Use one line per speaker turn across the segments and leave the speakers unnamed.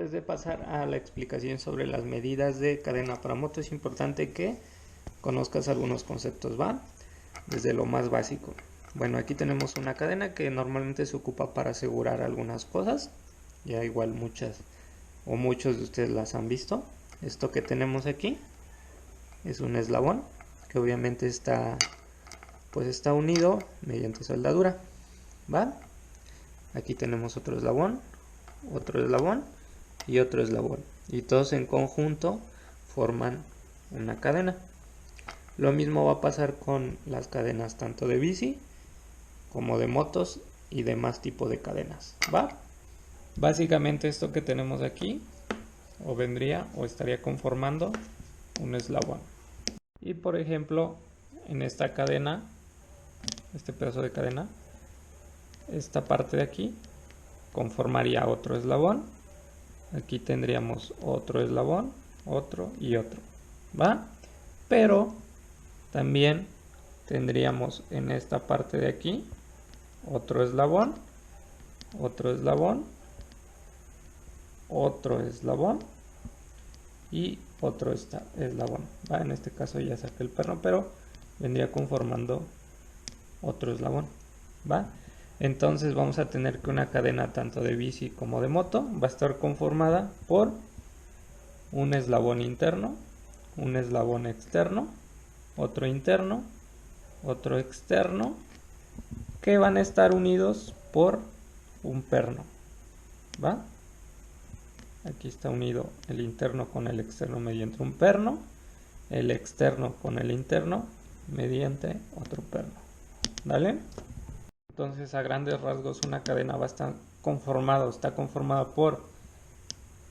Antes de pasar a la explicación sobre las medidas de cadena para moto, es importante que conozcas algunos conceptos, ¿va? Desde lo más básico. Bueno, aquí tenemos una cadena que normalmente se ocupa para asegurar algunas cosas. Ya igual muchas o muchos de ustedes las han visto. Esto que tenemos aquí es un eslabón que obviamente está unido mediante soldadura, ¿va? Aquí tenemos otro eslabón y otro eslabón, y todos en conjunto forman una cadena. Lo mismo va a pasar con las cadenas tanto de bici como de motos y demás tipo de cadenas, ¿va? Básicamente esto que tenemos aquí estaría conformando un eslabón. Y por ejemplo, en esta cadena, este pedazo de cadena, esta parte de aquí conformaría otro eslabón. Aquí tendríamos otro eslabón, otro y otro, ¿va? Pero también tendríamos en esta parte de aquí otro eslabón, otro eslabón, otro eslabón y otro eslabón, ¿va? En este caso ya saqué el perno, pero vendría conformando otro eslabón, ¿va? Entonces vamos a tener que una cadena tanto de bici como de moto va a estar conformada por un eslabón interno, un eslabón externo, otro interno, otro externo, que van a estar unidos por un perno, ¿va? Aquí está unido el interno con el externo mediante un perno, el externo con el interno mediante otro perno, ¿vale? Entonces, a grandes rasgos, una cadena está conformada por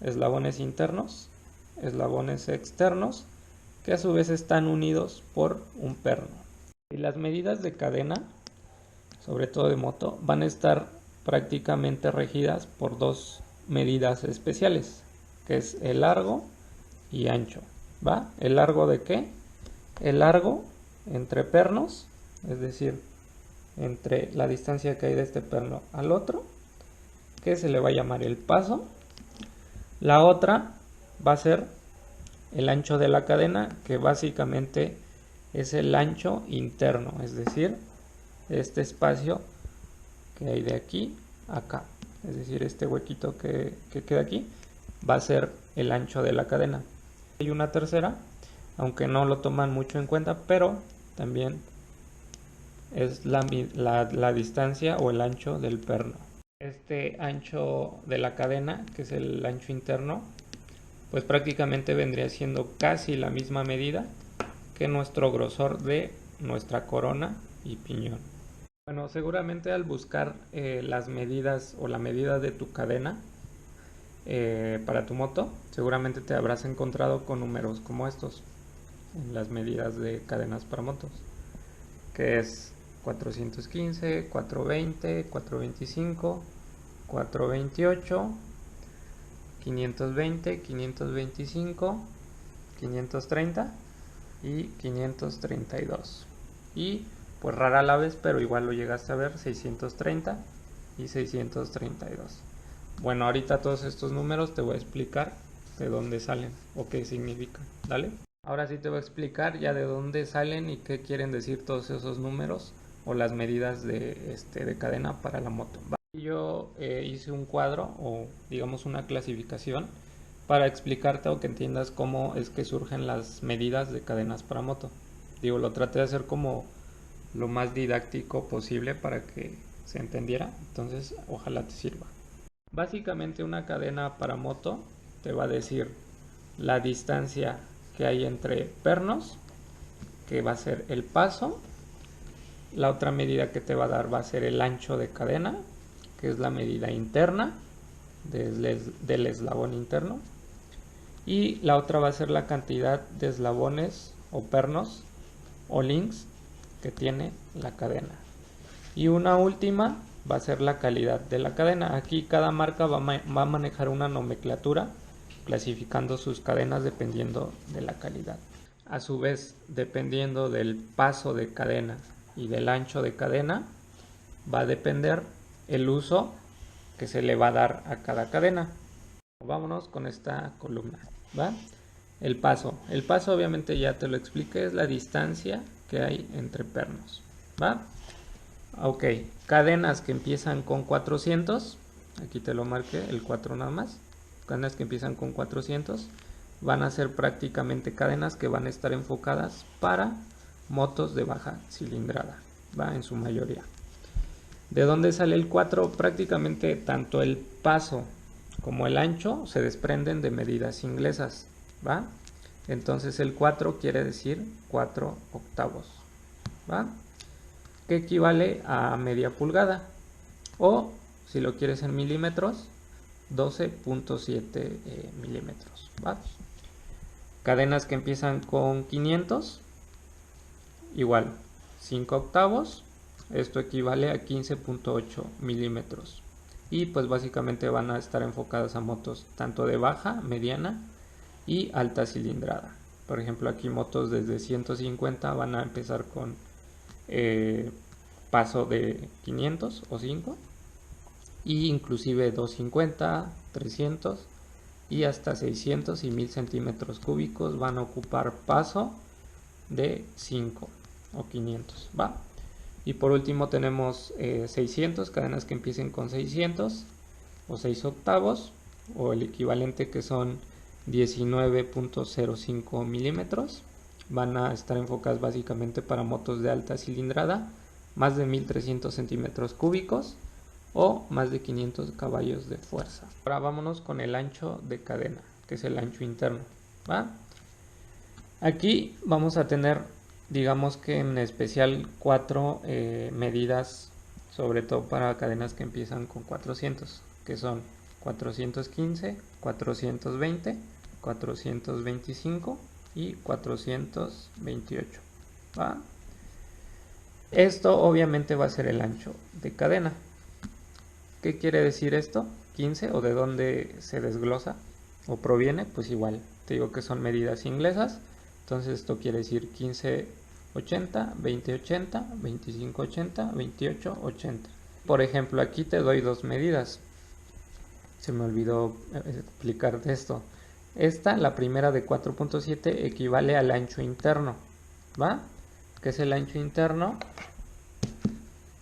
eslabones internos, eslabones externos, que a su vez están unidos por un perno. Y las medidas de cadena, sobre todo de moto, van a estar prácticamente regidas por dos medidas especiales, que es el largo y ancho, ¿va? ¿El largo de qué? El largo entre pernos, es decir, entre la distancia que hay de este perno al otro, que se le va a llamar el paso. La otra va a ser el ancho de la cadena, que básicamente es el ancho interno, es decir, este espacio que hay de aquí a acá, es decir, este huequito que queda aquí va a ser el ancho de la cadena. Hay una tercera, aunque no lo toman mucho en cuenta, pero también es la distancia o el ancho del perno. Este ancho de la cadena, que es el ancho interno, pues prácticamente vendría siendo casi la misma medida que nuestro grosor de nuestra corona y piñón. Bueno, seguramente al buscar las medidas o la medida de tu cadena para tu moto, seguramente te habrás encontrado con números como estos en las medidas de cadenas para motos, que es 415, 420, 425, 428, 520, 525, 530 y 532. Y pues rara la vez, pero igual lo llegaste a ver, 630 y 632. Bueno, ahorita todos estos números te voy a explicar de dónde salen o qué significan, ¿vale? Ahora sí te voy a explicar ya de dónde salen y qué quieren decir todos esos números o las medidas de cadena para la moto. Yo hice un cuadro o digamos una clasificación para explicarte o que entiendas cómo es que surgen las medidas de cadenas para moto. Digo, lo traté de hacer como lo más didáctico posible para que se entendiera, entonces ojalá te sirva. Básicamente una cadena para moto te va a decir la distancia que hay entre pernos, que va a ser el paso. La otra medida que te va a dar va a ser el ancho de cadena, que es la medida interna del eslabón interno. Y la otra va a ser la cantidad de eslabones o pernos o links que tiene la cadena. Y una última va a ser la calidad de la cadena. Aquí cada marca va a manejar una nomenclatura clasificando sus cadenas dependiendo de la calidad. A su vez, dependiendo del paso de cadena y del ancho de cadena, va a depender el uso que se le va a dar a cada cadena. Vámonos con esta columna, ¿va? El paso obviamente ya te lo expliqué, es la distancia que hay entre pernos, ¿va? Ok, cadenas que empiezan con 400, aquí te lo marqué, el 4 nada más. Cadenas que empiezan con 400 van a ser prácticamente cadenas que van a estar enfocadas para motos de baja cilindrada, ¿va? En su mayoría. ¿De dónde sale el 4? Prácticamente tanto el paso como el ancho se desprenden de medidas inglesas, ¿va? Entonces el 4 quiere decir 4 octavos, ¿va? Que equivale a media pulgada, o si lo quieres en milímetros, 12.7 milímetros, ¿va? Cadenas que empiezan con 500, igual 5 octavos, esto equivale a 15.8 milímetros. Y pues básicamente van a estar enfocadas a motos tanto de baja, mediana y alta cilindrada. Por ejemplo, aquí motos desde 150 van a empezar con paso de 500 o 5, y inclusive 250, 300 y hasta 600 y 1000 centímetros cúbicos van a ocupar paso de 5 o 500, ¿va? Y por último tenemos 600, cadenas que empiecen con 600 o 6 octavos, o el equivalente, que son 19.05 milímetros. Van a estar enfocadas básicamente para motos de alta cilindrada, más de 1300 centímetros cúbicos o más de 500 caballos de fuerza. Ahora vámonos con el ancho de cadena, que es el ancho interno, ¿va? Aquí vamos a tener, digamos que en especial, 4 medidas, sobre todo para cadenas que empiezan con 400, que son 415, 420, 425 y 428, ¿va? Esto obviamente va a ser el ancho de cadena. ¿Qué quiere decir esto? 15, o de dónde se desglosa o proviene, pues igual, te digo que son medidas inglesas. Entonces esto quiere decir 1580, 2080, 2580, 2880. Por ejemplo, aquí te doy dos medidas. Se me olvidó explicarte esto. Esta, la primera de 4.7, equivale al ancho interno, ¿va? ¿Qué es el ancho interno?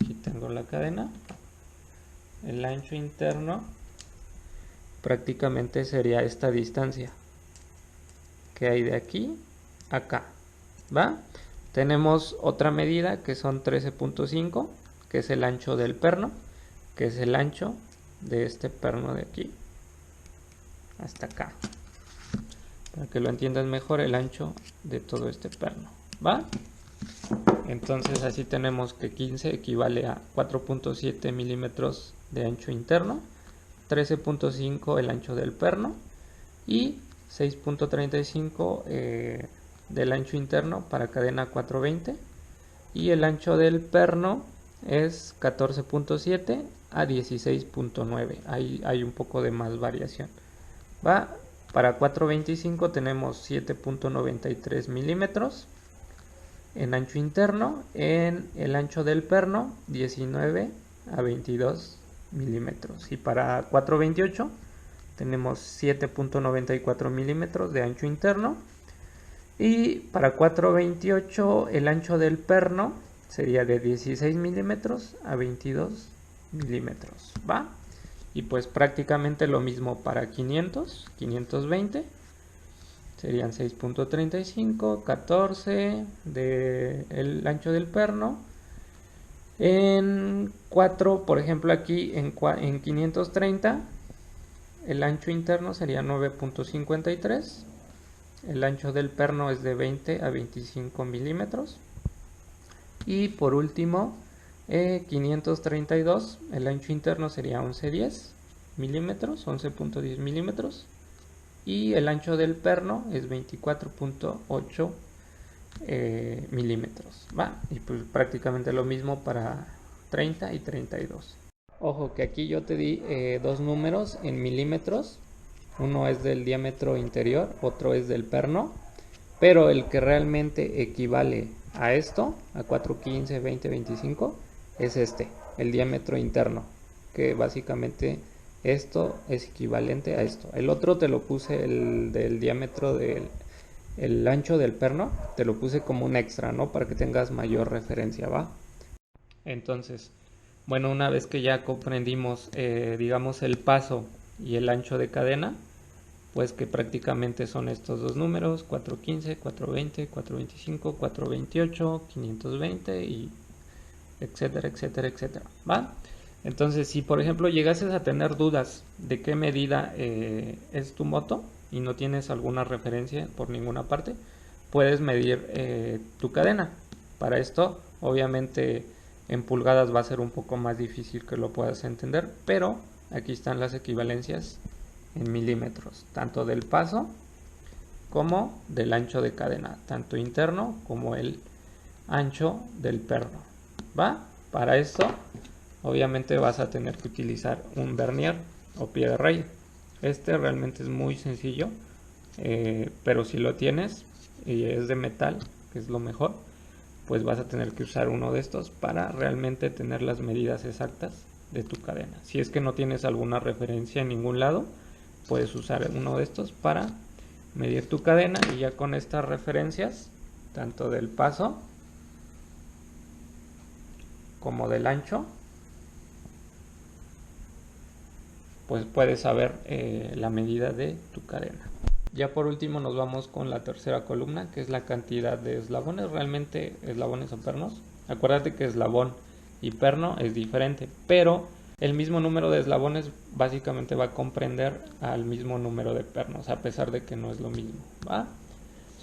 Aquí tengo la cadena. El ancho interno prácticamente sería esta distancia que hay de aquí a acá, ¿va? Tenemos otra medida que son 13.5, que es el ancho del perno, que es el ancho de este perno de aquí hasta acá. Para que lo entiendas mejor, el ancho de todo este perno, ¿va? Entonces así tenemos que 15 equivale a 4.7 milímetros de ancho interno, 13.5 el ancho del perno y 6.35 del ancho interno para cadena 420, y el ancho del perno es 14.7 a 16.9. Ahí hay un poco de más variación, ¿va? Para 425 tenemos 7.93 milímetros en ancho interno, en el ancho del perno 19 a 22 milímetros, y para 428 tenemos 7.94 milímetros de ancho interno, y para 428 el ancho del perno sería de 16 milímetros a 22 milímetros, ¿va? Y pues prácticamente lo mismo para 500, 520 serían 6.35, 14 del ancho del perno. En 4, por ejemplo, aquí en 530, el ancho interno sería 9.53. El ancho del perno es de 20 a 25 milímetros. Y por último, 532, el ancho interno sería 11.10 milímetros, 11.10 milímetros. Y el ancho del perno es 24.8 milímetros, ¿va? Y pues prácticamente lo mismo para 30 y 32. Ojo que aquí yo te di dos números en milímetros. Uno es del diámetro interior, otro es del perno, pero el que realmente equivale a esto, a 415, 20, 25, es este, el diámetro interno, que básicamente esto es equivalente a esto. El otro te lo puse, el del diámetro del el ancho del perno, te lo puse como un extra, ¿no? Para que tengas mayor referencia, ¿va? Entonces, bueno, una vez que ya comprendimos, digamos, el paso y el ancho de cadena, pues que prácticamente son estos dos números, 415, 420, 425, 428, 520 y etcétera, etcétera, etcétera, ¿va? Entonces, si por ejemplo llegases a tener dudas de qué medida es tu moto y no tienes alguna referencia por ninguna parte, puedes medir tu cadena. Para esto, obviamente, en pulgadas va a ser un poco más difícil que lo puedas entender, pero aquí están las equivalencias en milímetros, tanto del paso como del ancho de cadena, tanto interno como el ancho del perno, ¿va? Para esto, obviamente vas a tener que utilizar un vernier o pie de raya. Este realmente es muy sencillo, pero si lo tienes y es de metal, que es lo mejor, pues vas a tener que usar uno de estos para realmente tener las medidas exactas de tu cadena. Si es que no tienes alguna referencia en ningún lado, puedes usar uno de estos para medir tu cadena y ya con estas referencias, tanto del paso como del ancho, pues puedes saber la medida de tu cadena. Ya por último nos vamos con la tercera columna, que es la cantidad de eslabones, realmente eslabones o pernos. Acuérdate que eslabón y perno es diferente, pero el mismo número de eslabones básicamente va a comprender al mismo número de pernos, a pesar de que no es lo mismo, ¿va?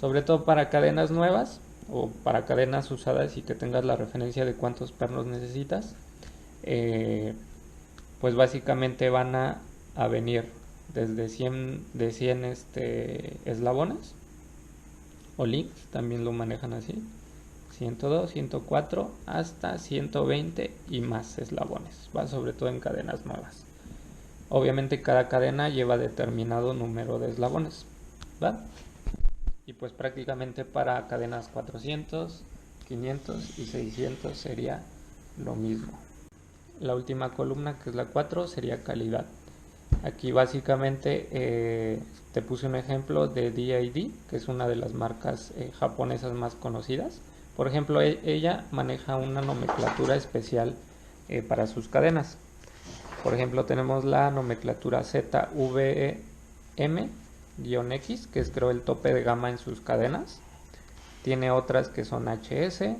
Sobre todo para cadenas nuevas o para cadenas usadas y que tengas la referencia de cuántos pernos necesitas, pues básicamente van a venir desde 100 eslabones o links, también lo manejan así, 102, 104 hasta 120 y más eslabones, va sobre todo en cadenas nuevas. Obviamente cada cadena lleva determinado número de eslabones, ¿va? Y pues prácticamente para cadenas 400, 500 y 600 sería lo mismo. La última columna, que es la 4, sería calidad. Aquí básicamente te puse un ejemplo de DID, que es una de las marcas japonesas más conocidas. Por ejemplo, ella maneja una nomenclatura especial para sus cadenas. Por ejemplo, tenemos la nomenclatura ZVM-X, que es creo el tope de gama en sus cadenas. Tiene otras que son HS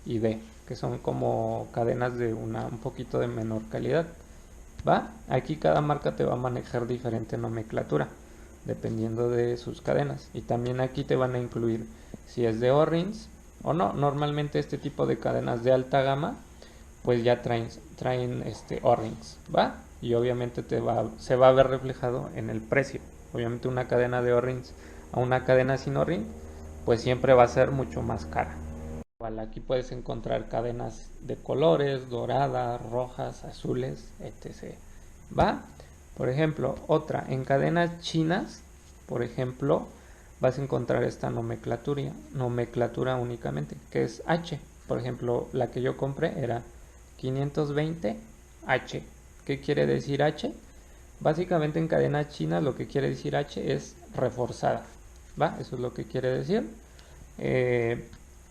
y D, que son como cadenas de un poquito de menor calidad. ¿Va? Aquí cada marca te va a manejar diferente nomenclatura dependiendo de sus cadenas, y también aquí te van a incluir si es de O-rings o no. Normalmente este tipo de cadenas de alta gama pues ya traen O-rings, ¿va? Y obviamente se va a ver reflejado en el precio. Obviamente una cadena de O-rings a una cadena sin O-ring pues siempre va a ser mucho más cara. Aquí puedes encontrar cadenas de colores, doradas, rojas, azules, etc. ¿Va? Por ejemplo, otra, en cadenas chinas, por ejemplo, vas a encontrar esta nomenclatura únicamente, que es H. Por ejemplo, la que yo compré era 520H. ¿Qué quiere decir H? Básicamente en cadenas chinas lo que quiere decir H es reforzada. ¿Va? Eso es lo que quiere decir.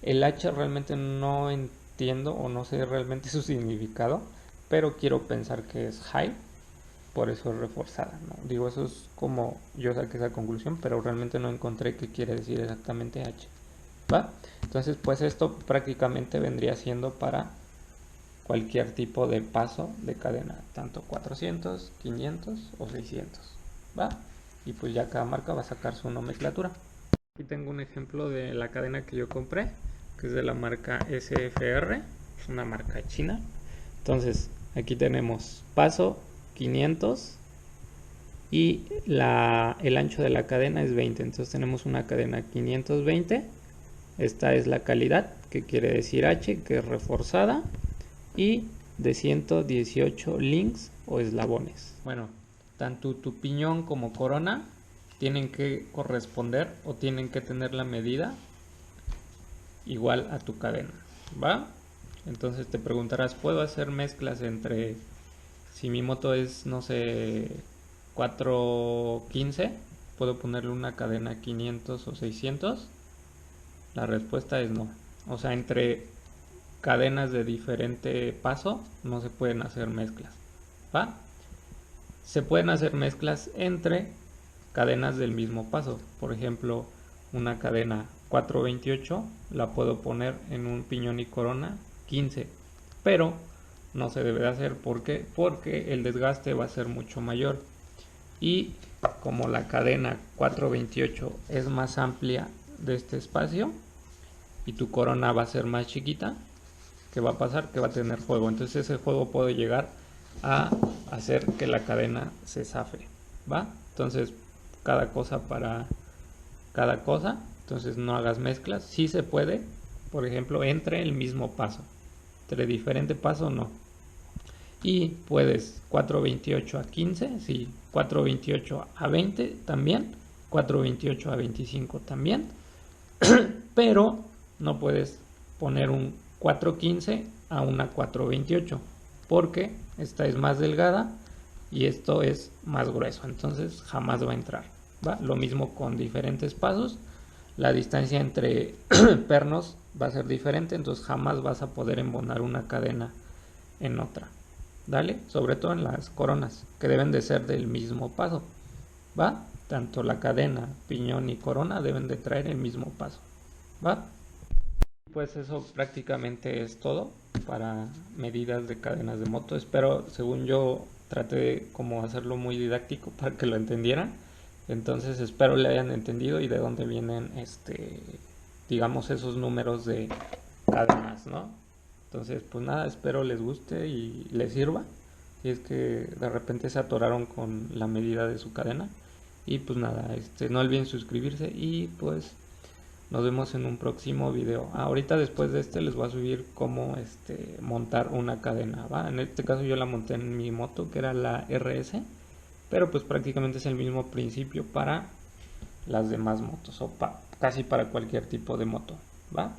El H realmente no entiendo o no sé realmente su significado, pero quiero pensar que es high, por eso es reforzada, ¿no? Digo, eso es como yo saqué esa conclusión, pero realmente no encontré qué quiere decir exactamente H, ¿va? Entonces, pues esto prácticamente vendría siendo para cualquier tipo de paso de cadena, tanto 400, 500 o 600, ¿va? Y pues ya cada marca va a sacar su nomenclatura. Aquí tengo un ejemplo de la cadena que yo compré, que es de la marca SFR, es una marca china. Entonces aquí tenemos paso 500 y el ancho de la cadena es 20, entonces tenemos una cadena 520. Esta es la calidad, que quiere decir H, que es reforzada, y de 118 links o eslabones. Bueno, tanto tu piñón como corona tienen que corresponder o tienen que tener la medida igual a tu cadena, ¿va? Entonces te preguntarás, ¿puedo hacer mezclas entre si mi moto es, no sé, 415, ¿puedo ponerle una cadena 500 o 600? La respuesta es no. O sea, entre cadenas de diferente paso no se pueden hacer mezclas, ¿va? Se pueden hacer mezclas entre cadenas del mismo paso. Por ejemplo, una cadena 428 la puedo poner en un piñón y corona 15, pero no se debe de hacer. ¿Por qué? Porque el desgaste va a ser mucho mayor, y como la cadena 428 es más amplia de este espacio y tu corona va a ser más chiquita, ¿qué va a pasar? Que va a tener juego. Entonces ese juego puede llegar a hacer que la cadena se zafe, ¿va? Entonces cada cosa para cada cosa. Entonces no hagas mezclas. Sí se puede, por ejemplo, entre el mismo paso, entre diferente paso no. Y puedes 428 a 15, sí, 428 a 20 también, 428 a 25 también, pero no puedes poner un 415 a una 428 porque esta es más delgada y esto es más grueso, entonces jamás va a entrar, ¿va? Lo mismo con diferentes pasos, la distancia entre pernos va a ser diferente, entonces jamás vas a poder embonar una cadena en otra. Dale, sobre todo en las coronas, que deben de ser del mismo paso, ¿va? Tanto la cadena, piñón y corona deben de traer el mismo paso, ¿va? Pues eso prácticamente es todo para medidas de cadenas de moto. Espero, según yo, traté de como hacerlo muy didáctico para que lo entendieran. Entonces espero le hayan entendido y de dónde vienen, digamos, esos números de cadenas, ¿no? Entonces, pues nada, espero les guste y les sirva. Si es que de repente se atoraron con la medida de su cadena. Y pues nada, no olviden suscribirse y pues nos vemos en un próximo video. Ahorita después de les voy a subir cómo montar una cadena, ¿va? En este caso yo la monté en mi moto, que era la RS, pero pues prácticamente es el mismo principio para las demás motos o casi para cualquier tipo de moto, ¿va?